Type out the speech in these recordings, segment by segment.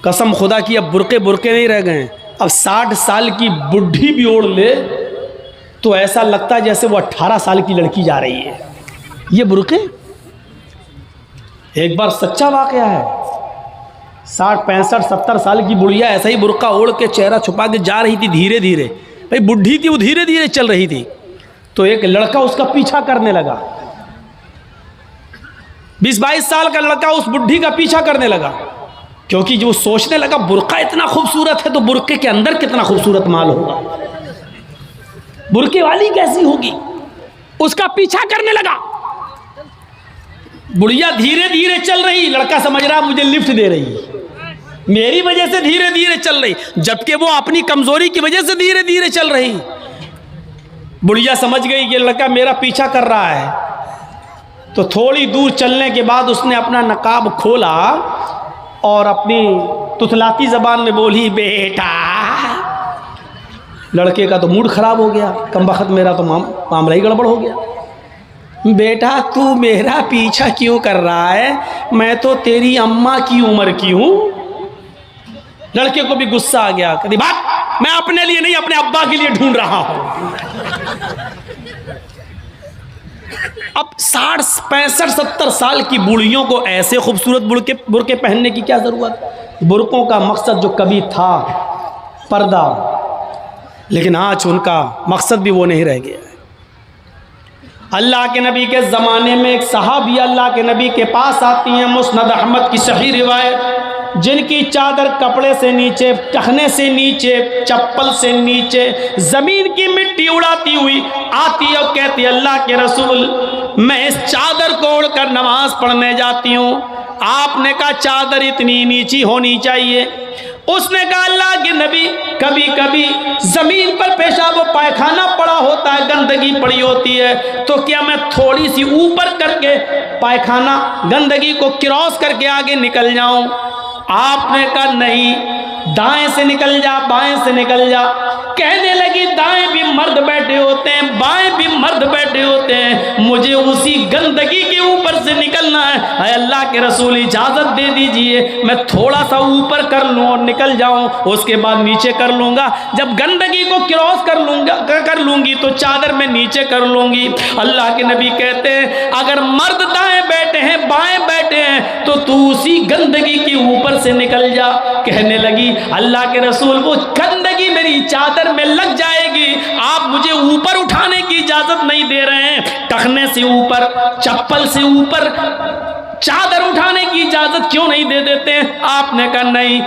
कसम खुदा की अब बुरके बुरके नहीं रह गए। अब 60 साल की बुढ़ी भी ओढ़ ले तो ऐसा लगता है जैसे वो 18 साल की लड़की जा रही है। ये बुरके एक बार सच्चा वाकया है। 60 65 70 साल की बुढ़िया ऐसा ही बुरका ओढ़ के चेहरा छुपा के जा रही थी धीरे धीरे। भाई बुढ़ी थी, वो धीरे धीरे चल रही थी, तो एक लड़का उसका पीछा करने लगा। 20-22 साल का लड़का उस बुढ़ी का पीछा करने लगा, क्योंकि जो सोचने लगा बुरका इतना खूबसूरत है तो बुरके के अंदर कितना खूबसूरत माल होगा, बुरके वाली कैसी होगी। उसका पीछा करने लगा। बुढ़िया धीरे धीरे चल रही, लड़का समझ रहा मुझे लिफ्ट दे रही, मेरी वजह से धीरे धीरे चल रही, जबकि वो अपनी कमजोरी की वजह से धीरे धीरे चल रही। बुढ़िया समझ गई कि लड़का मेरा पीछा कर रहा है, तो थोड़ी दूर चलने के बाद उसने अपना नकाब खोला और अपनी तुतलाती जबान में बोली, बेटा। लड़के का तो मूड खराब हो गया, कम वक्त मेरा तो मामला ही गड़बड़ हो गया। बेटा तू मेरा पीछा क्यों कर रहा है, मैं तो तेरी अम्मा की उम्र की हूं। लड़के को भी गुस्सा आ गया, कहती बात मैं अपने लिए नहीं अपने अब्बा के लिए ढूंढ रहा हूं। अब 60 65 70 साल की बूढ़ियों को ऐसे खूबसूरत बुरके पहनने की क्या जरूरत। बुरकों का मकसद जो कभी था पर्दा, लेकिन आज उनका मकसद भी वो नहीं रह गया। अल्लाह के नबी के ज़माने में एक सहाबिया अल्लाह के नबी के पास आती हैं, मुस्नद अहमद की सही रिवायत, जिनकी चादर कपड़े से नीचे, टखने से नीचे, चप्पल से नीचे ज़मीन की मिट्टी उड़ाती हुई आती और कहती, अल्लाह के रसूल मैं इस चादर को ओढ़कर नमाज पढ़ने जाती हूँ। आपने कहा चादर इतनी नीची होनी चाहिए। उसने कहा अल्लाह के नबी कभी कभी जमीन पर पेशाब व पायखाना पड़ा होता है, गंदगी पड़ी होती है, तो क्या मैं थोड़ी सी ऊपर करके पायखाना गंदगी को क्रॉस करके आगे निकल जाऊं। आपने कहा नहीं, दाएं से निकल जा, बाएं से निकल जा। कहने लगी दाएं भी मर्द बैठे होते हैं, बाएं भी मर्द बैठे होते हैं, मुझे उसी गंदगी के ऊपर से निकलना है। अल्लाह के रसूल इजाजत दे दीजिए, मैं थोड़ा सा ऊपर कर लूं और निकल जाऊं, उसके बाद नीचे कर लूंगा। जब गंदगी को क्रॉस कर लूंगी तो चादर में नीचे कर लूंगी। अल्लाह के नबी कहते हैं अगर मर्द दाएं बैठे हैं, बाएं बैठे हैं, तो तू उसी गंदगी के ऊपर से निकल जा। कहने लगी अल्लाह के रसूल वो गंदगी मेरी चादर में लग जाएगी, आप मुझे ऊपर उठाने की इजाजत नहीं दे रहे हैं। टखने से ऊपर, चप्पल से ऊपर चादर उठाने की इजाजत क्यों नहीं दे देते हैं। आपने कहा नहीं,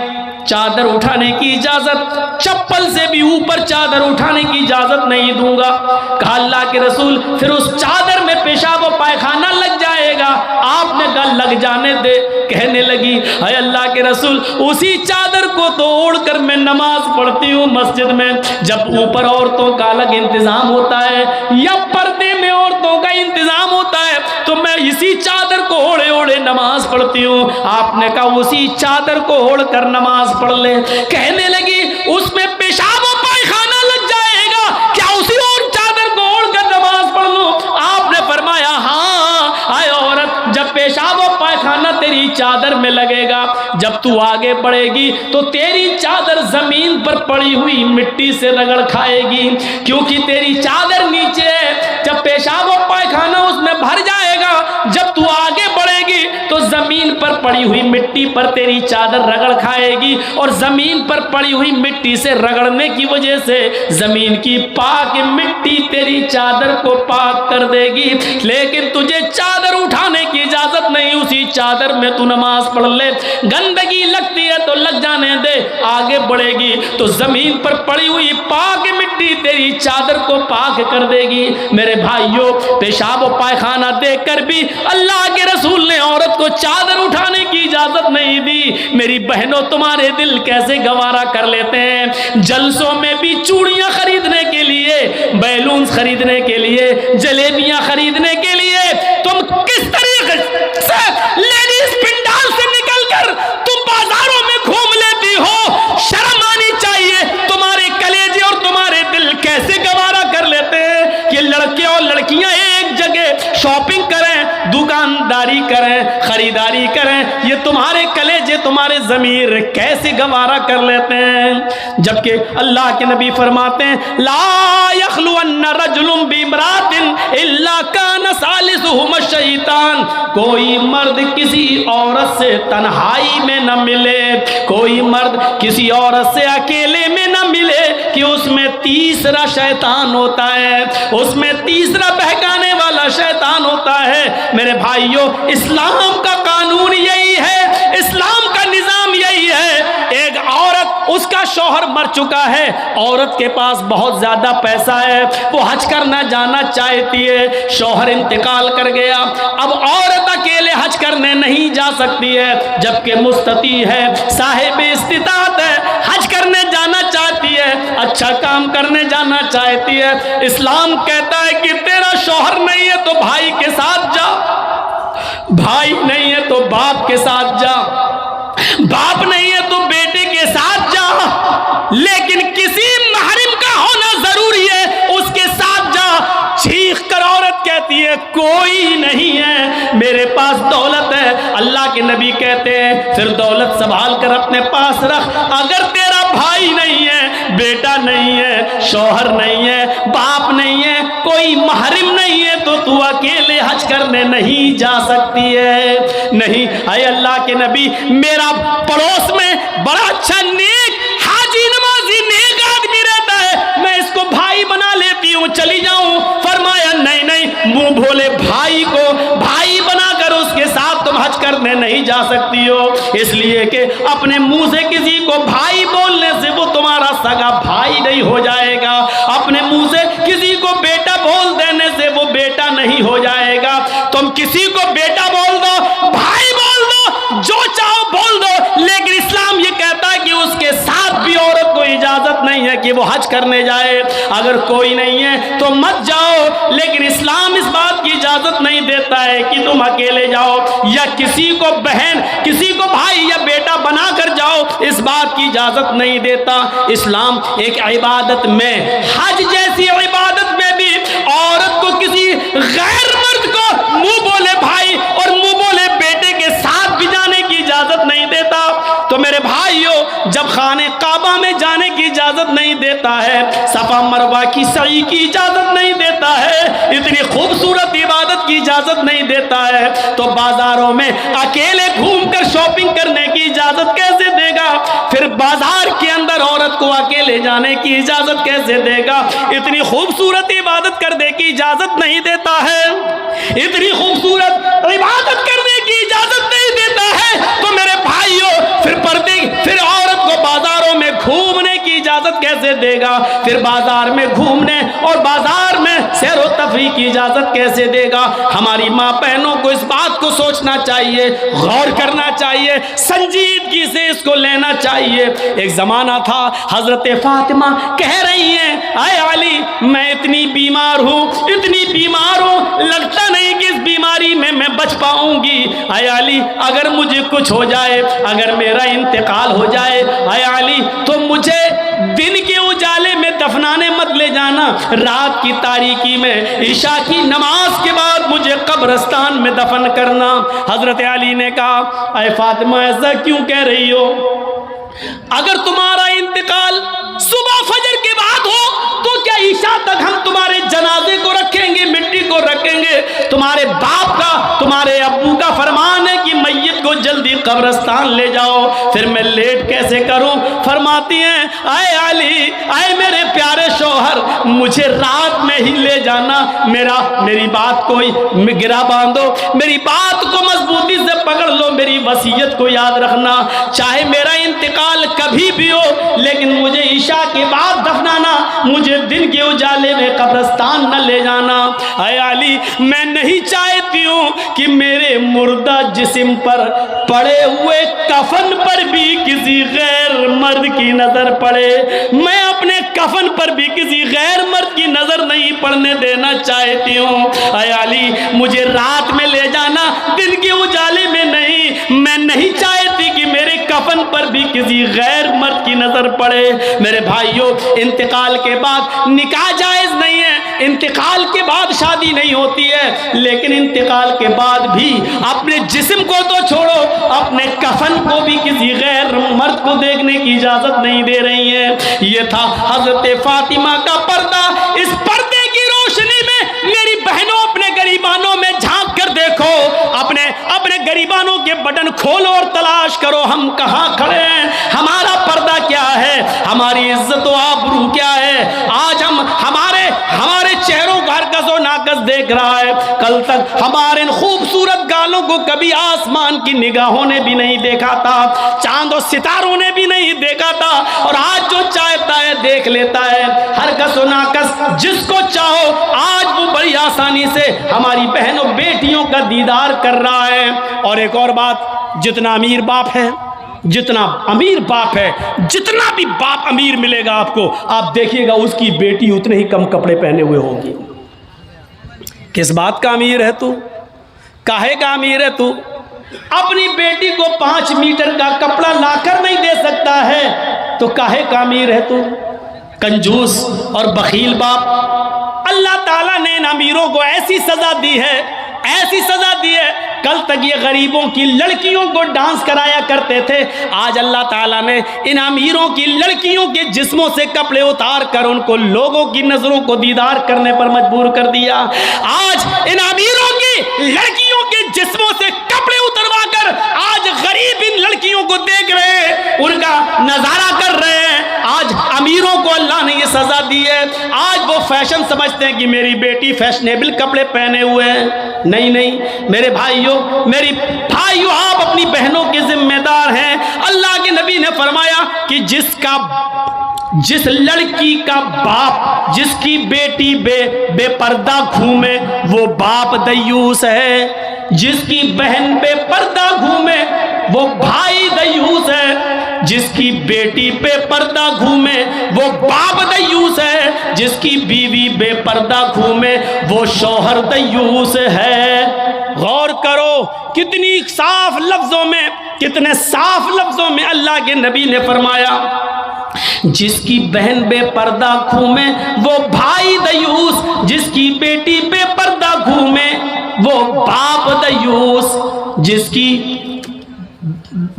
चादर उठाने की इजाजत, चप्पल से भी ऊपर चादर उठाने की इजाजत नहीं दूंगा। कहा अल्लाह के रसूल फिर उस चादर में पेशाब और पायखाना लग जाएगा। आपने कहा लग जाने दे। कहने लगी हाय अल्लाह के रसूल उसी चादर को तो ओढ़कर मैं नमाज पढ़ती हूँ मस्जिद में। जब ऊपर औरतों का अलग इंतजाम होता है या पर्दे में औरतों का इंतजाम होता है, तो मैं इसी चादर को ओढ़े ओढ़े नमाज पढ़ती हूँ। आपने कहा उसी चादर को ओढ़कर नमाज पढ़ ले। कहने लगी उसमें पेशाब और पायखाना लग जाएगा, क्या उसी और चादर को ओढ़कर नमाज पढ़ लूं। आपने फरमाया हाँ। आए औरत जब पेशाब और पायखाना तेरी चादर में लगेगा, जब तू आगे बढ़ेगी तो तेरी चादर जमीन पर पड़ी हुई मिट्टी से रगड़ खाएगी, क्योंकि तेरी चादर नीचे है। जब पेशाब और पायखाना उसमें भर जाएगा, जब तू आगे बढ़ेगी तो जमीन पर पड़ी हुई मिट्टी पर तेरी चादर रगड़ खाएगी, और जमीन पर पड़ी हुई मिट्टी से रगड़ने की वजह से जमीन की पाक मिट्टी तेरी चादर को पाक कर देगी। लेकिन तुझे चादर उठाने की इजाजत नहीं, उसी चादर में तू नमाज पढ़ ले। गंदगी लगती है तो लग जाने दे, आगे बढ़ेगी तो जमीन पर पड़ी हुई पाक मिट्टी तेरी चादर को पाक कर देगी। मेरे भाइयों पेशाब और पायखाना देखकर भी अल्लाह के रसूल ने औरत को चादर उठाने की इजाजत नहीं दी। मेरी बहनों तुम्हारे दिल कैसे गवारा कर लेते हैं। जलसों में भी चूड़ियां खरीदने के लिए, बैलून खरीदने के लिए, जलेबियां खरीदने के लिए तुम किस तरीके से लेडीज पंडाल से निकलकर तुम बाजारों में घूम लेती हो। शर्म आनी चाहिए। तुम्हारे कलेजे और तुम्हारे दिल कैसे गवारा कर लेते हैं कि लड़के और लड़कियां एक जगह शॉपिंग करें, दुकानदारी करें, खरीदारी करें, ये तुम्हारे कलेजे तुम्हारे ज़मीर कैसे गवारा कर लेते हैं। जबकि अल्लाह के नबी फरमाते हैं ला यखलुअन्न रजुलुम बिमरातिन इल्ला कान सालिसुहुम शैतान, कोई मर्द किसी औरत से तन्हाई में न मिले, कोई मर्द किसी औरत से अकेले में न मिले कि उसमें तीसरा शैतान होता है, उसमें तीसरा बहकाने वाला शैतान होता है। मेरे भाइयों, इस्लाम का कानून यही है, इस्लाम का निजाम यही है। एक औरत, उसका शौहर मर चुका है, औरत के पास बहुत ज्यादा पैसा है, वो हज करना जाना चाहती है, शौहर इंतकाल कर गया, अब औरत अकेले हज करने नहीं जा सकती है, जबकि मुस्तती है, साहिब इस्तिताअत है, हज करने जाना चाहती है, अच्छा काम करने जाना चाहती है। इस्लाम कहता है कि तेरा शौहर नहीं है तो भाई के साथ जा, भाई नहीं है तो बाप के साथ जा, बाप नहीं है तो बेटे के साथ जा, लेकिन किसी महरम का होना जरूरी है, उसके साथ जा। चीख कर औरत कहती है कोई नहीं है, मेरे पास दौलत है। अल्लाह के नबी कहते हैं फिर दौलत संभाल कर अपने पास रख, अगर तेरा भाई नहीं है, बेटा नहीं है, शौहर नहीं है, बाप नहीं है, कोई महरम नहीं है, तो तू अकेले हज करने नहीं जा सकती है। नहीं, अय अल्लाह के नबी, मेरा पड़ोस में बड़ा अच्छा नेक हाजी नमाजी नेक आदमी रहता है, मैं इसको भाई बना लेती हूँ, चली जाऊं। फरमाया नहीं नहीं, मुंह भोले भाई को भाई बनाकर उसके साथ तुम हज करने नहीं जा सकती हो, इसलिए कि अपने मुंह से किसी को भाई बोलने से वो तुम्हारा सगा भाई नहीं हो जाएगा, अपने मुंह से किसी को बेटा बोल देने से वो बेटा नहीं हो जाएगा। तुम किसी को बेटा बोल दो, भाई बोल दो, जो चाहो बोल दो, लेकिन इस्लाम ये कहता है कि उसके साथ भी औरत को इजाजत नहीं है कि वो हज करने जाए। अगर कोई नहीं है तो मत जाओ, लेकिन इस्लाम इस बात की इजाजत नहीं देता है कि तुम अकेले जाओ या किसी को बहन, किसी को भाई या बेटा बना कर जाओ, इस बात की इजाजत नहीं देता। इस्लाम एक इबादत में, हज जैसी इबादत में भी औरत को किसी गैर मर्द को मुंह बोले भाई और मुंह बोले बेटे के साथ भी जाने की इजाजत नहीं देता। तो मेरे भाइयों, जब खाने काबा में जाने की इजाजत नहीं देता है, सफा मरवा की सई की इजाजत नहीं देता है, इतनी खूबसूरत इबादत की इजाजत नहीं देता है, तो बाजारों में अकेले घूमकर शॉपिंग करने की इजाजत कैसे देगा? फिर बाजार के अंदर औरत को अकेले जाने की इजाजत कैसे देगा? इतनी खूबसूरत इबादत करने की इजाजत नहीं देता है, इतनी खूबसूरत इबादत करने की इजाजत नहीं देता है, तो मेरे भाइयों फिर औरत को बाजारों में घूमने की इजाजत कैसे देगा? फिर बाजार में घूमने और बाजार में सैर व तफरीह की इजाजत कैसे देगा? हमारी माँ बहनों को इस बात को सोचना चाहिए, गौर करना चाहिए, संजीदगी से इसको लेना चाहिए। एक जमाना था, हजरत फातिमा कह रही हैं आए अली, मैं इतनी बीमार हूँ, इतनी बीमार हूँ, लगता नहीं कि इस बीमारी में मैं बच पाऊंगी। आए अली, अगर मुझे कुछ हो जाए, अगर मेरा इंतकाल हो जाए, आए अली, तो मुझे दिन के उजाले में दफनाने मत ले जाना, रात की तारीकी में ईशा की नमाज के बाद मुझे कब्रिस्तान में दफन करना। हजरत अली ने कहा अय फातिमा, ऐसा क्यों कह रही हो? अगर तुम्हारा इंतकाल सुबह फजर के बाद हो तो क्या ईशा तक हम तुम्हारे जनाजे को रखेंगे, मिट्टी को रखेंगे? तुम्हारे बाप का, तुम्हारे अब्बू का फरमान है कि मैयत को जल्दी कब्रिस्तान ले जाओ, फिर मैं लेट कैसे करूं? फरमाती हैं आए अली, आए मेरे प्यारे शौहर, मुझे रात में ही ले जाना, मेरी बात को गिरा बांधो, मेरी बात को मजबूती से पकड़ लो, मेरी वसीयत को याद रखना, चाहे मेरा इंतकाल कभी भी हो, लेकिन मुझे ईशा के बाद दफनाना, मुझे दिन के उजाले में कब्रिस्तान न ले जाना। आए अली, मैं नहीं चाहती हूँ कि मेरे मुर्दा जिस्म पर पड़े हुए कफन पर भी किसी गैर मर्द की नजर पड़े, मैं अपने कफन पर भी किसी गैर मर्द की नजर नहीं पड़ने देना चाहती हूँ। आए अली, मुझे रात में ले जाना, दिन के उजाले में नहीं। मैं नहीं चाहती कि मेरे कफन कफन पर भी किसी गैर मर्द की नजर पड़े। मेरे भाइयों, इंतकाल के बाद निकाह जायज नहीं है, इंतकाल के बाद शादी नहीं होती है, लेकिन इंतकाल के बाद भी अपने जिस्म को तो छोड़ो, अपने कफन को भी किसी गैर मर्द को देखने की इजाजत नहीं दे रही है। ये था हजरत फातिमा का पर्दा। इस पर्दे की रोशनी में मेरी बहनों, अपने गरीबानों में झांक कर देखो, अपने अपने गरीबानों के बटन खोलो और तलाश करो हम कहां खड़े हैं, हमारा पर्दा क्या है, हमारी इज्जत व आबरू क्या है। आज हम हमारे चेहरों का हरकस और नाकस देख रहा है। कल तक हमारे इन खूबसूरत गालों को कभी आसमान की निगाहों ने भी नहीं देखा था, चांद और सितारों ने भी नहीं देखा था, और आज जो चाहता है देख लेता है। हरकस और नाकस जिसको चाहो आज वो बड़ी आसानी से हमारी बहनों बेटियों का दीदार कर रहा है। और एक और बात, जितना अमीर बाप है, जितना अमीर बाप है, जितना भी बाप अमीर मिलेगा आपको, आप देखिएगा उसकी बेटी उतने ही कम कपड़े पहने हुए होगी। किस बात का अमीर है तू, काहे का अमीर है तू? अपनी बेटी को 5 मीटर का कपड़ा लाकर नहीं दे सकता है तो काहे का अमीर है तू? कंजूस और बखील बाप। अल्लाह ताला ने इन अमीरों को ऐसी सजा दी है, ऐसी सजा दी है। कल तक ये गरीबों की लड़कियों को डांस कराया करते थे, आज अल्लाह ताला ने इन अमीरों की लड़कियों के जिस्मों से कपड़े उतार कर उनको लोगों की नजरों को दीदार करने पर मजबूर कर दिया। आज इन अमीरों की लड़कियों के जिस्मों से कपड़े उतरवा कर आज गरीब इन लड़कियों को देख रहे हैं, उनका नजारा कर रहे हैं। आज अमीरों को अल्लाह ने ये सजा दी है। आज वो फैशन समझते हैं कि मेरी बेटी फैशनेबल कपड़े पहने हुए हैं। नहीं नहीं मेरे भाइयों, मेरी भाइयों, आप अपनी बहनों के जिम्मेदार हैं। अल्लाह के नबी ने फरमाया कि जिस लड़की का बाप, जिसकी बेटी बेपर्दा घूमे वो बाप दयूस है, जिसकी बहन बेपर्दा घूमे वो भाई दयूस है, जिसकी बेटी बेपर्दा घूमे वो बाप दयूस है, जिसकी बीवी बेपर्दा घूमे वो शौहर दयूस है। गौर करो कितनी साफ लफ्जों में, कितने साफ लफ्जों में अल्लाह के नबी ने फरमाया, जिसकी बहन बेपर्दा घूमे वो भाई दयूस, जिसकी बेटी बेपर्दा घूमे वो बाप दयूस, जिसकी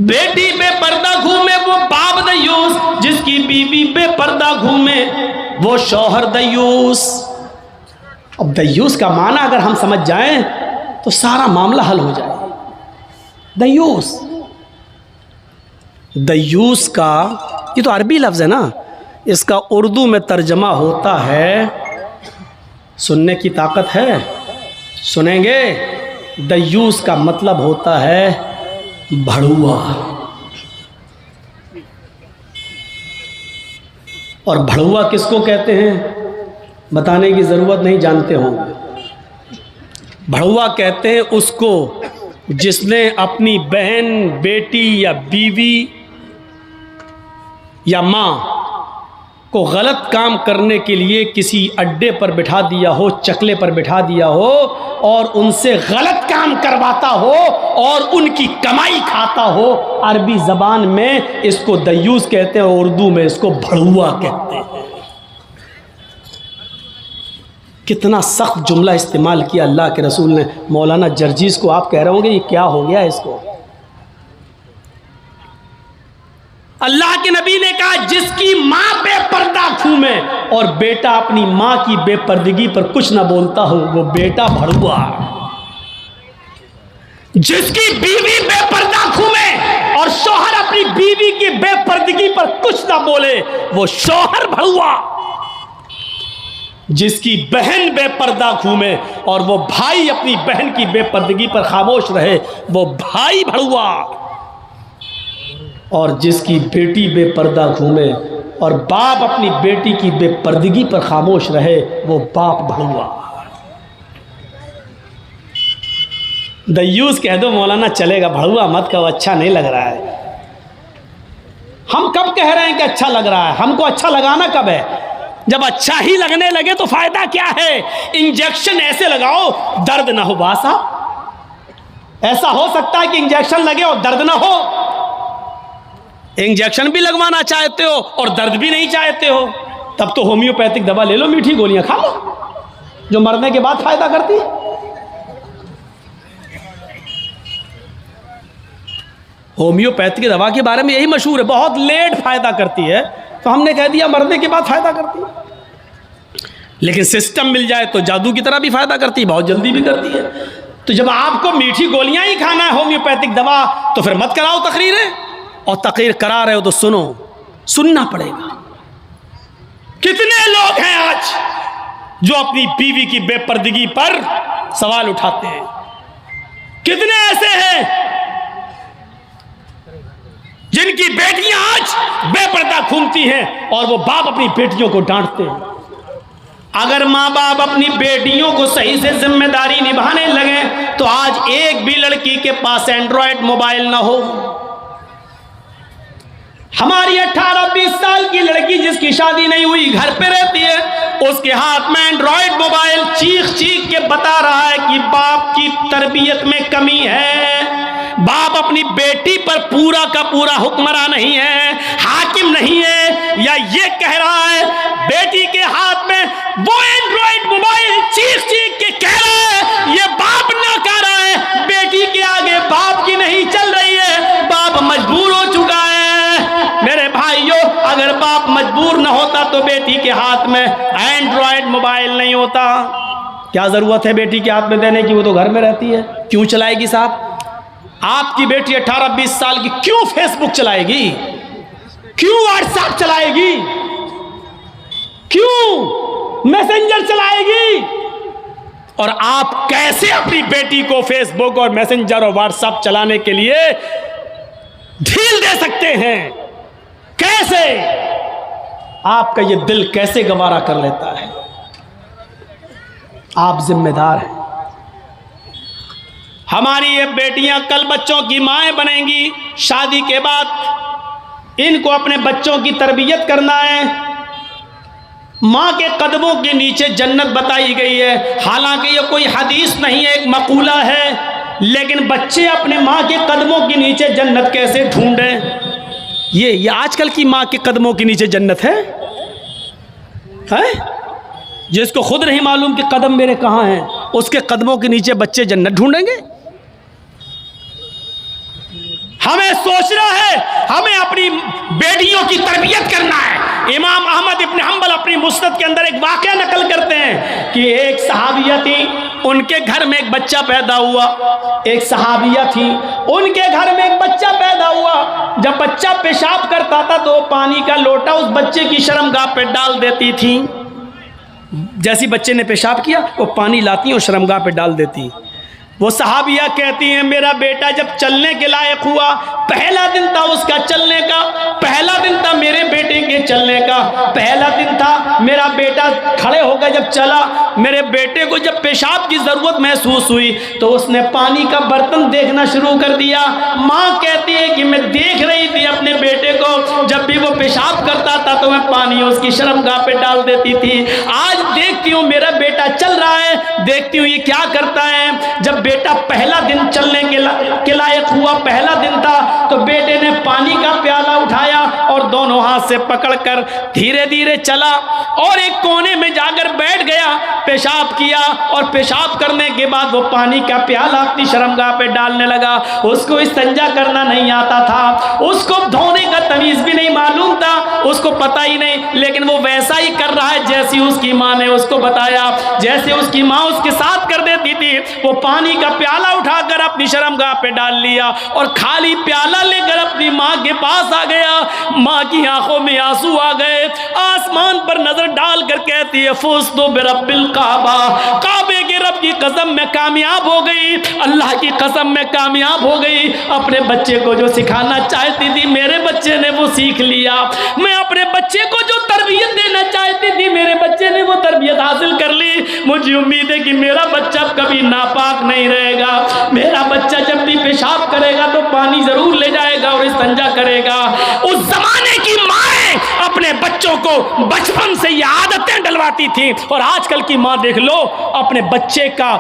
बेटी बेपर्दा घूमे वो बाप दयूस, जिसकी बीवी बेपर्दा घूमे वो शौहर दयूस। अब दयूस का माना अगर हम समझ जाएं तो सारा मामला हल हो जाए। दयूस, दयूस का ये तो अरबी लफ्ज़ है ना, इसका उर्दू में तर्जमा होता है, सुनने की ताकत है, सुनेंगे। दयूस का मतलब होता है भड़ुआ, और भड़ुआ किसको कहते हैं बताने की ज़रूरत नहीं, जानते होंगे। भड़ुआ कहते हैं उसको जिसने अपनी बहन, बेटी या बीवी या माँ को गलत काम करने के लिए किसी अड्डे पर बिठा दिया हो, चकले पर बिठा दिया हो और उनसे गलत काम करवाता हो और उनकी कमाई खाता हो। अरबी ज़बान में इसको दयूस कहते हैं, उर्दू में इसको भड़ुआ कहते हैं। कितना सख्त जुमला इस्तेमाल किया अल्लाह के रसूल ने। मौलाना जर्जीस को आप कह रहे होंगे ये क्या हो गया इसको। अल्लाह के नबी ने कहा जिसकी माँ बेपर्दा घूमे और बेटा अपनी माँ की बेपर्दगी पर कुछ ना बोलता हो वो बेटा भड़ुआ। जिसकी बीवी बेपर्दा घूमे और शौहर अपनी बीवी की बेपर्दगी पर कुछ ना बोले वो शौहर भड़ुआ। जिसकी बहन बेपर्दा घूमे और वो भाई अपनी बहन की बेपर्दगी पर खामोश रहे वो भाई भड़ुआ। और जिसकी बेटी बेपर्दा घूमे और बाप अपनी बेटी की बेपर्दगी पर खामोश रहे वो बाप भड़ुआ। दयूस कह दो मौलाना चलेगा, भड़ुआ मत कहो, अच्छा नहीं लग रहा है। हम कब कह रहे हैं कि अच्छा लग रहा है? हमको अच्छा लगाना कब है? जब अच्छा ही लगने लगे तो फायदा क्या है? इंजेक्शन ऐसे लगाओ दर्द ना हो। बासा ऐसा हो सकता है कि इंजेक्शन लगे और दर्द ना हो? इंजेक्शन भी लगवाना चाहते हो और दर्द भी नहीं चाहते हो, तब तो होम्योपैथिक दवा ले लो, मीठी गोलियां खा लो जो मरने के बाद फायदा करती है। होम्योपैथिक दवा के बारे में यही मशहूर है, बहुत लेट फायदा करती है, तो हमने कह दिया मरने के बाद फायदा करती है। लेकिन सिस्टम मिल जाए तो जादू की तरह भी फायदा करती है, बहुत जल्दी भी करती है। तो जब आपको मीठी गोलियां ही खाना है होम्योपैथिक दवा, तो फिर मत कराओ तकरीरें, और तकरीर करा रहे हो तो सुनो, सुनना पड़ेगा। कितने लोग हैं आज जो अपनी बीवी की बेपर्दगी पर सवाल उठाते हैं, कितने ऐसे हैं जिनकी बेटियां आज बेपर्दा घूमती हैं और वो बाप अपनी बेटियों को डांटते हैं। अगर माँ बाप अपनी बेटियों को सही से जिम्मेदारी निभाने लगे तो आज एक भी लड़की के पास एंड्रॉयड मोबाइल ना हो। हमारी 18-20 साल की लड़की जिसकी शादी नहीं हुई घर पे रहती है, उसके हाथ में एंड्रॉयड मोबाइल चीख चीख के बता रहा है कि बाप की तरबियत में कमी है, बाप अपनी बेटी पर पूरा का पूरा हुक्मरान नहीं है, हाकिम नहीं है, या ये कह रहा है बेटी के हाथ में वो एंड्रॉयड मोबाइल चीख चीख के कह रहा है ये बाप ना कह रहा है, बेटी के आगे बाप की नहीं चल रही है, बाप मजबूर हो चुका है। मेरे भाइयों, अगर बाप मजबूर न होता तो बेटी के हाथ में एंड्रॉयड मोबाइल नहीं होता। क्या जरूरत है बेटी के हाथ में देने की, वो तो घर में रहती है, क्यों चलाएगी साहब? आपकी बेटी 18-20 साल की क्यों फेसबुक चलाएगी, क्यों व्हाट्सएप चलाएगी, क्यों मैसेंजर चलाएगी? और आप कैसे अपनी बेटी को फेसबुक और मैसेंजर और व्हाट्सएप चलाने के लिए ढील दे सकते हैं? कैसे? आपका ये दिल कैसे गवारा कर लेता है? आप जिम्मेदार हैं। हमारी ये बेटियां कल बच्चों की माएं बनेंगी, शादी के बाद इनको अपने बच्चों की तरबियत करना है। माँ के कदमों के नीचे जन्नत बताई गई है, हालांकि ये कोई हदीस नहीं है, एक मकूला है, लेकिन बच्चे अपने माँ के कदमों के नीचे जन्नत कैसे ढूंढें? ये आजकल की माँ के कदमों के नीचे जन्नत है? जिसको खुद नहीं मालूम कि कदम मेरे कहाँ हैं, उसके कदमों के नीचे बच्चे जन्नत ढूंढेंगे? हमें सोचना है, हमें अपनी बेटियों की तरबियत करना है। इमाम अहमद इब्न हंबल अपनी मुस्नद के अंदर एक वाकया नकल करते हैं कि एक सहाबिया थी, उनके घर में एक बच्चा पैदा हुआ। एक सहाबिया थी, उनके घर में एक बच्चा पैदा हुआ। जब बच्चा पेशाब करता था तो पानी का लोटा उस बच्चे की शर्मगाह पे डाल देती थी। जैसी बच्चे ने पेशाब किया वो पानी लाती और शर्मगाह पे डाल देती। वो सहाबिया कहती हैं मेरा बेटा जब चलने के लायक हुआ, पहला दिन था उसका चलने का, पहला दिन था मेरे बेटे के चलने का, पहला दिन था मेरा बेटा खड़े होकर जब चला, मेरे बेटे को जब पेशाब की ज़रूरत महसूस हुई तो उसने पानी का बर्तन देखना शुरू कर दिया। माँ कहती है कि मैं देख रही थी अपने बेटे को, जब भी वो पेशाब करता था तो मैं पानी उसकी शर्मगाह पे डाल देती थी। आज देखती हूँ मेरा बेटा चल रहा है, देखती हूँ ये क्या करता है। जब बेटा पहला दिन चलने के लायक हुआ, पहला दिन था, तो बेटे ने पानी का प्याला उठाया और दोनों हाथ से पकड़कर धीरे धीरे चला और एक कोने में जाकर बैठ गया, पेशाब किया और पेशाब करने के बाद वो पानी का प्याला अपनी शर्मगाह पे डालने लगा। उसको इस्तिंजा करना नहीं आता था, उसको धोने का तमीज भी नहीं मालूम था, उसको पता ही नहीं, लेकिन वो वैसा ही कर रहा है जैसी उसकी माँ ने उसको बताया। जैसे उसकी माँ उसके साथ कर देती थी, वो पानी का प्याला उठाकर अपनी शर्मगाह पे डाल लिया और खाली प्याला लेकर अपनी माँ के पास आ गया। माँ की आंखों में आंसू आ गए, आसमान पर नजर डालकर कहती है फुज़्तु बिरब्बिल काबा, काबे के रब की कसम में कामयाब हो गई, अल्लाह की कसम में कामयाब हो गई। अपने बच्चे को जो सिखाना चाहती थी मेरे बच्चे ने वो सीख लिया। मैं अपने बच्चे को जो तरबियत देना चाहती थी मेरे बच्चे ने वो तरबियत हासिल कर ली। मुझे उम्मीद है कि मेरा बच्चा कभी नापाक नहीं रहेगा, मेरा बच्चा जब भी पेशाब करेगा तो पानी जरूर ले जाएगा और इस्तिंजा करेगा। उस जमाने की माएं अपने बच्चों को बचपन से ये आदतें डलवाती थी और आजकल की माँ देख लो अपने बच्चे का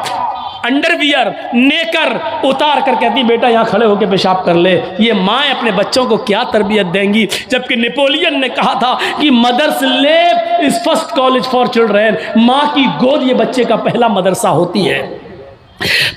अंडरवियर नेकर उतार कर कहती बेटा यहाँ खड़े होकर पेशाब कर ले। ये माँ अपने बच्चों को क्या तरबियत देंगी, जबकि नेपोलियन ने कहा था कि mother's lap is first college for children. माँ की गोद ये बच्चे का पहला मदरसा होती है,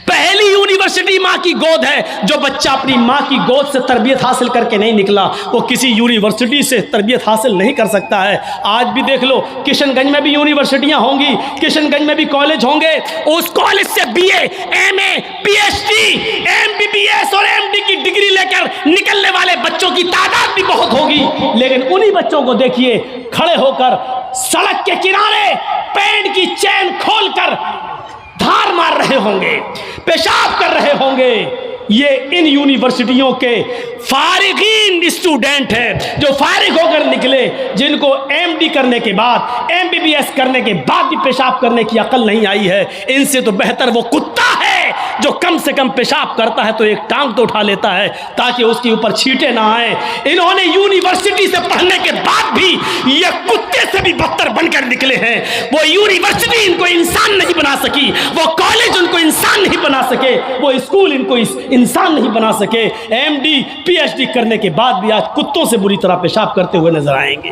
पहली यूनिवर्सिटी माँ की गोद है। जो बच्चा अपनी माँ की गोद से तरबियत हासिल करके नहीं निकला वो किसी यूनिवर्सिटी से तरबियत हासिल नहीं कर सकता है। आज भी देख लो, किशनगंज में भी यूनिवर्सिटियां होंगी, किशनगंज में भी कॉलेज होंगे, उस कॉलेज से बीए, एमए, पीएचडी, एमबीबीएस और एमडी की डिग्री लेकर निकलने वाले बच्चों की तादाद भी बहुत होगी। लेकिन उन्हीं बच्चों को देखिए खड़े होकर सड़क के किनारे पैंट की चैन खोलकर धार मार रहे होंगे, पेशाब कर रहे होंगे। ये इन यूनिवर्सिटियों के फारिगीन स्टूडेंट हैं जो फारिग होकर निकले, जिनको एमडी करने के बाद, एमबीबीएस करने के बाद भी पेशाब करने की अकल नहीं आई है। इनसे तो बेहतर वो कुत्ता है जो कम से कम पेशाब करता है तो एक टांग तो उठा लेता है ताकि उसके ऊपर छींटे ना आए। इन्होंने यूनिवर्सिटी से पढ़ने के बाद भी ये कुत्ते से भी बदतर बनकर निकले हैं। वो यूनिवर्सिटी इनको इंसान नहीं बना सकी, वो कॉलेज उनको इंसान नहीं बना सके, वो स्कूल इनको इंसान नहीं बना सके। एमडी पीएचडी करने के बाद भी आज कुत्तों से बुरी तरह पेशाब करते हुए नजर आएंगे।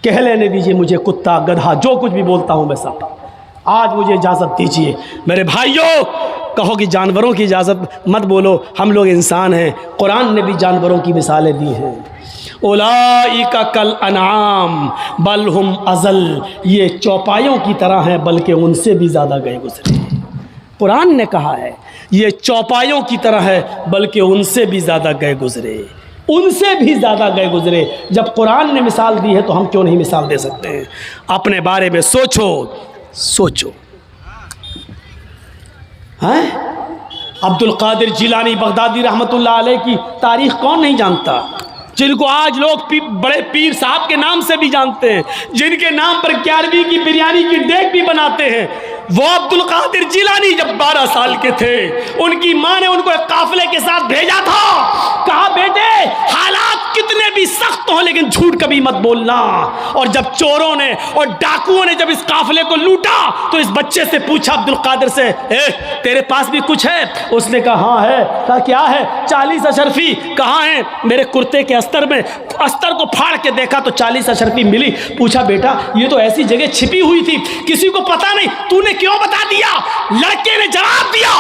कह लेने दीजिए मुझे कुत्ता, गधा, जो कुछ भी बोलता हूं मैं सब। आज मुझे इजाजत दीजिए मेरे भाइयों, कहो कि जानवरों की इजाजत मत बोलो, हम लोग इंसान हैं। कुरान ने भी जानवरों की मिसालें दी हैं। उलाइका कल अनाम बल हुम अजल, ये चौपायों की तरह हैं बल्कि उनसे भी ज़्यादा गए गुजरे। कुरान ने कहा है ये चौपायों की तरह है बल्कि उनसे भी ज़्यादा गए गुजरे, उनसे भी ज़्यादा गए गुजरे। जब कुरान ने मिसाल दी है तो हम क्यों नहीं मिसाल दे सकते हैं? अपने बारे में सोचो, सोचो। हैं? अब्दुल कादिर जिलानी बगदादी रहमतुल्लाह अलैह की तारीख कौन नहीं जानता, जिनको आज लोग बड़े पीर साहब के नाम से भी जानते हैं, जिनके नाम पर 11वीं की बिरयानी की देग भी बनाते हैं। वो अब्दुल कादिर जिलानी जब 12 साल के थे, उनकी माँ ने उनको एक काफिले के साथ भेजा था, कहा बेटे हालात कितने भी सख्त हो लेकिन झूठ कभी मत बोलना। और जब चोरों ने और डाकुओं ने जब इस काफिले को लूटा तो इस बच्चे से पूछा अब्दुल कादिर से, तेरे पास भी कुछ है? उसने कहा हाँ है। कहा क्या है? 40 अशरफी। कहाँ है? मेरे कुर्ते के अस्तर में। अस्तर को फाड़ के देखा तो 40 अशरफी मिली। पूछा बेटा ये तो ऐसी जगह छिपी हुई थी, किसी को पता नहीं, तूने क्यों बता दिया? लड़के ने जवाब दिया,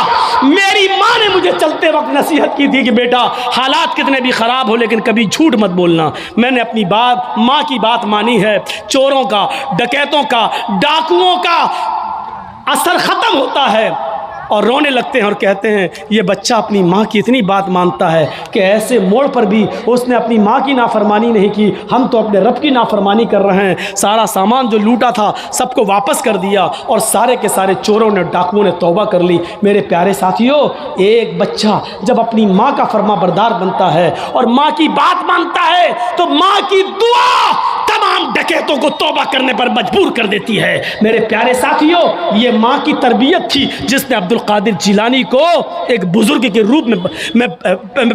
मेरी माँ ने मुझे चलते वक्त नसीहत की थी कि बेटा हालात कितने भी खराब हो लेकिन कभी झूठ मत बोलना। मैंने अपनी बात, माँ की बात मानी है। चोरों का, डकैतों का, डाकुओं का असर खत्म होता है और रोने लगते हैं और कहते हैं ये बच्चा अपनी माँ की इतनी बात मानता है कि ऐसे मोड़ पर भी उसने अपनी माँ की नाफरमानी नहीं की, हम तो अपने रब की नाफरमानी कर रहे हैं। सारा सामान जो लूटा था सबको वापस कर दिया और सारे के सारे चोरों ने, डाकुओं ने तौबा कर ली। मेरे प्यारे साथियों, एक बच्चा जब अपनी माँ का फरमा बरदार बनता है और माँ की बात मानता है तो माँ की दुआ तमाम डकैतों को तौबा करने पर मजबूर कर देती है। मेरे प्यारे साथियों, ये माँ की तरबियत थी जिसने अब्दुल कादिर जिलानी को एक बुजुर्ग के रूप में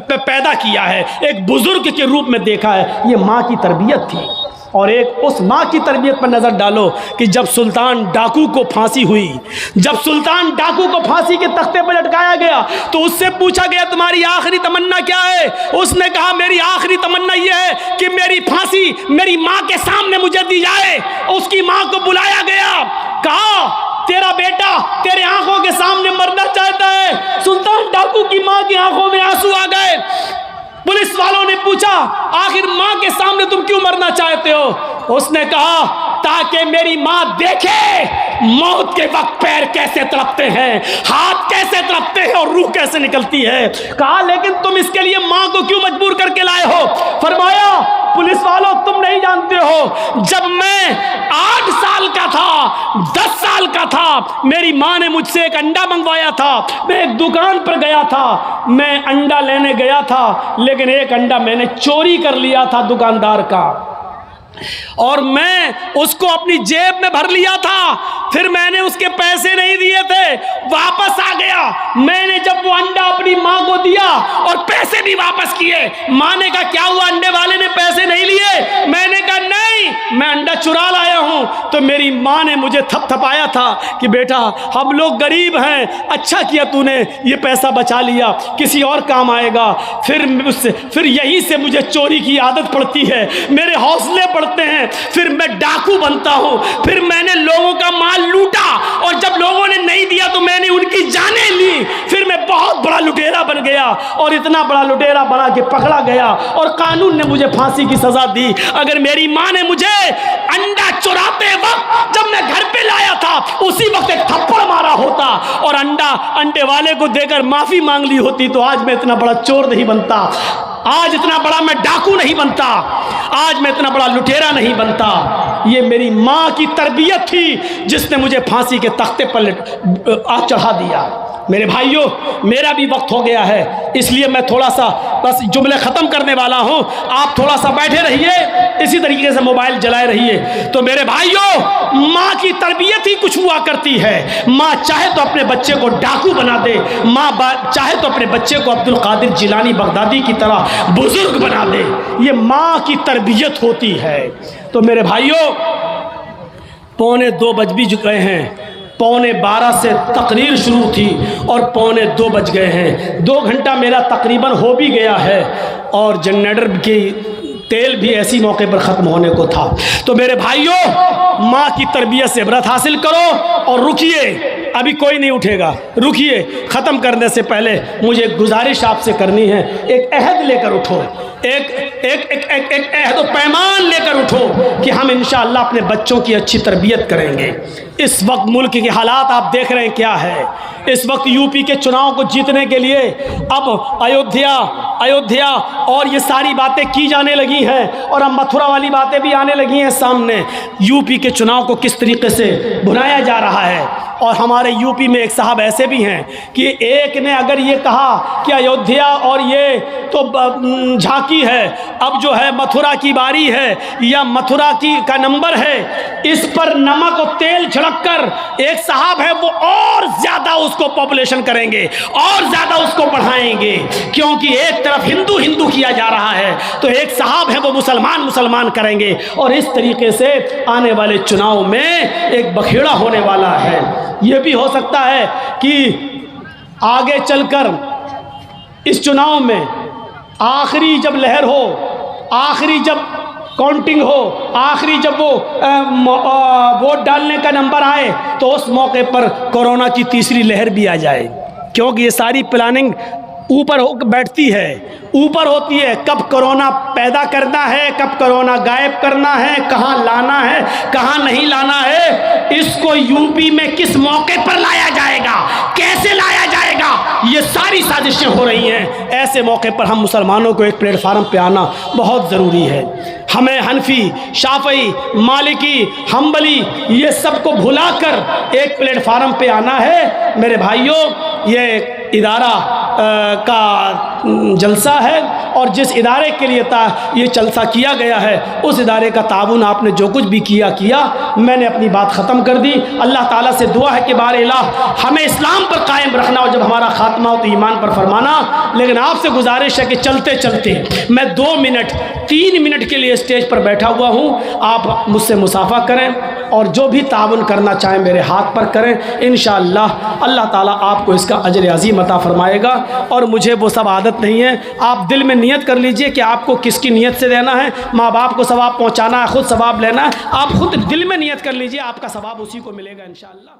पैदा किया है, एक बुजुर्ग के रूप में देखा है। ये माँ की तरबियत थी। और एक उस माँ की तरबियत पर नज़र डालो कि जब सुल्तान डाकू को फांसी हुई, जब सुल्तान डाकू को फांसी के तख्ते पर लटकाया गया तो उससे पूछा गया तुम्हारी आखिरी तमन्ना क्या है? उसने कहा मेरी आखिरी तमन्ना यह है कि मेरी फांसी मेरी माँ के सामने मुझे दी जाए। उसकी माँ को बुलाया गया, कहा तेरा बेटा तेरे आंखों के सामने मरना चाहता है। सुल्तान डाकू की माँ की आंखों में आंसू आ गए। पुलिस वालों ने पूछा आखिर माँ के सामने तुम क्यों मरना चाहते हो? उसने कहा ताकि मेरी माँ देखे मौत के वक्त पैर कैसे तड़पते हैं, हाथ कैसे तड़पते हैं और रूह कैसे निकलती है। कहा लेकिन तुम इसके लिए माँ को क्यों मजबूर करके लाए हो? फरमाया पुलिस वालों तुम नहीं जानते हो, जब मैं 8 साल का था, 10 साल का था, मेरी माँ ने मुझसे एक अंडा मंगवाया था। मैं एक दुकान पर गया था, मैं अंडा लेने गया था लेकिन एक अंडा मैंने चोरी कर लिया था दुकानदार का और मैं उसको अपनी जेब में भर लिया था। फिर मैंने उसके पैसे नहीं दिए थे, वापस आ गया। मैंने जब वो अंडा अपनी माँ को दिया और पैसे भी वापस किए, माँ ने कहा क्या हुआ, अंडे वाले ने पैसे नहीं लिए? मैंने कहा नहीं, मैं अंडा चुरा लाया हूँ। तो मेरी माँ ने मुझे थपथपाया था कि बेटा हम लोग गरीब हैं, अच्छा किया तूने ये पैसा बचा लिया, किसी और काम आएगा। फिर यहीं से मुझे चोरी की आदत पड़ती है, मेरे हौसले बढ़ते हैं, फिर मैं डाकू बनता हूँ। फिर मैंने लोगों का माल लूटा और जब लोगों ने नहीं दिया तो मैंने उनकी जानें ली। फिर मैं बहुत बड़ा लुटेरा बन गया और इतना बड़ा लुटेरा बना के पकड़ा गया और कानून ने मुझे फांसी की सजा दी। अगर मेरी माँ ने मुझे अंडा चुराते वक्त जब मैं घर पे लाया था उसी वक्त एक थप्पड़ मारा होता और अंडे वाले को देकर माफी मांग ली होती तो आज मैं इतना बड़ा चोर नहीं बनता, आज इतना बड़ा मैं डाकू नहीं बनता, आज मैं इतना बड़ा लुटेरा नहीं बनता। ये मेरी माँ की तरबियत थी जिसने मुझे फांसी के तख्ते पर चढ़ा दिया। मेरे भाइयों, मेरा भी वक्त हो गया है, इसलिए मैं थोड़ा सा बस जुमले ख़त्म करने वाला हूँ। आप थोड़ा सा बैठे रहिए, इसी तरीके से मोबाइल जलाए रहिए। तो मेरे भाइयों, माँ की तरबियत ही कुछ हुआ करती है। माँ चाहे तो अपने बच्चे को डाकू बना दे, माँ चाहे तो अपने बच्चे को अब्दुल कादिर जिलानी बगदादी की तरह बुजुर्ग बना दे। ये माँ की तरबियत होती है। तो मेरे भाइयों, 1:45 बज भी गए हैं, 11:45 से तकरीर शुरू थी और 1:45 बज गए हैं। 2 घंटा मेरा तकरीबन हो भी गया है और जनरेटर की तेल भी ऐसी मौके पर ख़त्म होने को था। तो मेरे भाइयों, माँ की तरबियत से इबरत हासिल करो और रुकिए, अभी कोई नहीं उठेगा, रुकिए। ख़त्म करने से पहले मुझे एक गुजारिश आपसे करनी है, एक अहद लेकर उठो, एक अहद व पैमान लेकर उठो कि हम इंशाअल्लाह अपने बच्चों की अच्छी तरबियत करेंगे। इस वक्त मुल्क के हालात आप देख रहे हैं क्या है। इस वक्त यूपी के चुनाव को जीतने के लिए अब अयोध्या और ये सारी बातें की जाने लगी हैं और अब मथुरा वाली बातें भी आने लगी हैं सामने। यूपी के चुनाव को किस तरीके से भुनाया जा रहा है। और हमारे यूपी में एक साहब ऐसे भी हैं कि एक ने अगर ये कहा कि अयोध्या और ये तो झांकी है, अब जो है मथुरा की बारी है या मथुरा का नंबर है, इस पर नमक और तेल छिड़ककर एक साहब है वो और ज़्यादा उसको पॉपुलेशन करेंगे और ज़्यादा उसको बढ़ाएंगे। क्योंकि एक तरफ हिंदू हिंदू किया जा रहा है तो एक साहब है वो मुसलमान मुसलमान करेंगे। और इस तरीके से आने वाले चुनाव में एक बखेड़ा होने वाला है। ये भी हो सकता है कि आगे चलकर इस चुनाव में आखिरी जब लहर हो, आखिरी जब काउंटिंग हो, आखिरी जब वो वोट डालने का नंबर आए तो उस मौके पर कोरोना की तीसरी लहर भी आ जाए। क्योंकि ये सारी प्लानिंग ऊपर बैठती है, ऊपर होती है। कब कोरोना पैदा करना है, कब कोरोना गायब करना है, कहाँ लाना है, कहाँ नहीं लाना है, इसको यूपी में किस मौके पर लाया जाएगा, कैसे लाया जाएगा, ये सारी साजिशें हो रही हैं। ऐसे मौके पर हम मुसलमानों को एक प्लेटफार्म पे आना बहुत ज़रूरी है। हमें हनफी, शाफई, मालिकी, हम्बली ये सब को भुलाकर एक प्लेटफार्म पे आना है। मेरे भाइयों, ये इदारा का जलसा है और जिस इदारे के लिए ये जलसा किया गया है उस इदारे का ताउन आपने जो कुछ भी किया। मैंने अपनी बात ख़त्म कर दी। अल्लाह ताला से दुआ है कि बारे इलाह हमें इस्लाम पर कायम रखना और जब हमारा खात्मा हो तो ईमान पर फरमाना। लेकिन आपसे गुजारिश है कि चलते चलते मैं 2 मिनट 3 मिनट के लिए स्टेज पर बैठा हुआ हूँ, आप मुझसे मुसाफा करें और जो भी ताउन करना चाहें मेरे हाथ पर करें। इंशाअल्लाह अल्लाह ताला आपको इसका अजर अज़ीम अता फरमाएगा। और मुझे वो सब आदत नहीं है, आप दिल में नियत कर लीजिए कि आपको किसकी नियत से देना है। माँ बाप को सवाब पहुँचाना है, ख़ुद सवाब लेना है, आप खुद दिल में नियत कर लीजिए, आपका सवाब उसी को मिलेगा इंशाअल्लाह।